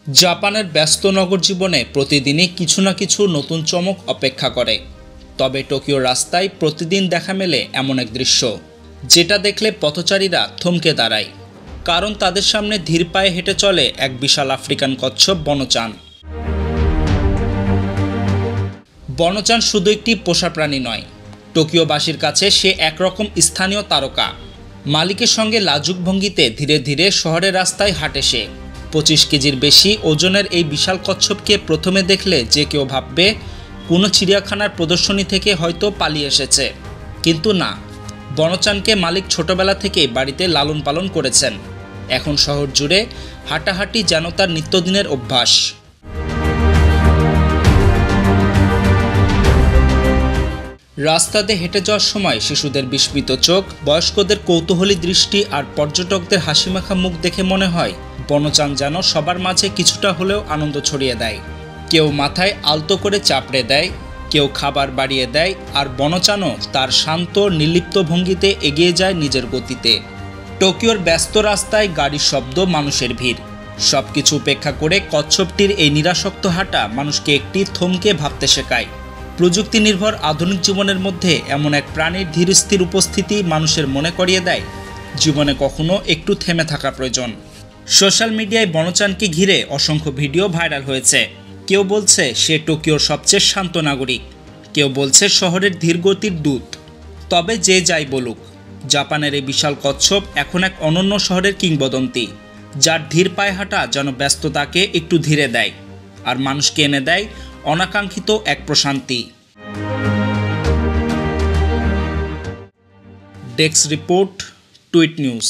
জাপানের ব্যস্ত নগর জীবনে প্রতিদিনই কিছু না কিছু নতুন চমক অপেক্ষা করে। তবে টোকিওর রাস্তায় প্রতিদিন দেখা মেলে এমন এক দৃশ্য, যেটা দেখলে পথচারীরা থমকে দাঁড়ায়, কারণ তাদের সামনে ধীর পায়ে হেঁটে চলে এক বিশাল আফ্রিকান কচ্ছপ বনচান। বনচান শুধু একটি পোষা প্রাণী নয়, টোকিওবাসীর কাছে সে একরকম স্থানীয় তারকা। মালিকের সঙ্গে লাজুক ভঙ্গিতে ধীরে ধীরে শহরের রাস্তায় হাঁটে সে। 25 কেজির বেশি ওজনের এই বিশাল কচ্ছপকে প্রথমে দেখলে যে কেউ ভাববে কোনো চিড়িয়াখানার প্রদর্শনী থেকে হয়তো পালিয়ে এসেছে, কিন্তু না, বনচানকে মালিক ছোটবেলা থেকেই বাড়িতে লালন পালন করেছেন। এখন শহর জুড়ে হাঁটাহাঁটি যেন তার নিত্যদিনের অভ্যাস। রাস্তাতে হেঁটে যাওয়ার সময় শিশুদের বিস্মিত চোখ, বয়স্কদের কৌতূহলী দৃষ্টি আর পর্যটকদের হাসিমাখা মুখ দেখে মনে হয় বনচান যেন সবার মাঝে কিছুটা হলেও আনন্দ ছড়িয়ে দেয়। কেউ মাথায় আলতো করে চাপড়ে দেয়, কেউ খাবার বাড়িয়ে দেয়, আর বনচানও তার শান্ত নির্লিপ্ত ভঙ্গিতে এগিয়ে যায় নিজের গতিতে। টোকিওর ব্যস্ত রাস্তায় গাড়ির শব্দ, মানুষের ভিড়, সবকিছু উপেক্ষা করে কচ্ছপটির এই নিরাসক্ত হাঁটা মানুষকে একটি থমকে ভাবতে শেখায়। প্রযুক্তি নির্ভর আধুনিক জীবনের মধ্যে এমন এক প্রাণীর ধীরস্থির উপস্থিতি মানুষের মনে করিয়ে দেয় জীবনে কখনো একটু থেমে থাকা প্রয়োজন। সোশ্যাল মিডিয়ায় বনচানকে ঘিরে অসংখ্য ভিডিও ভাইরাল হয়েছে। কেউ বলছে সে টোকিওর সবচেয়ে শান্ত নাগরিক, কেউ বলছে শহরের ধীরগতির দূত। তবে যে যাই বলুক, জাপানের এই বিশাল কচ্ছপ এখন এক অনন্য শহরের কিংবদন্তি, যার ধীর পায়ে হাঁটা যেন ব্যস্ততাকে একটু ধীরে দেয় আর মানুষকে এনে দেয় অনাকাঙ্ক্ষিত এক প্রশান্তি। Desk report, tweet news.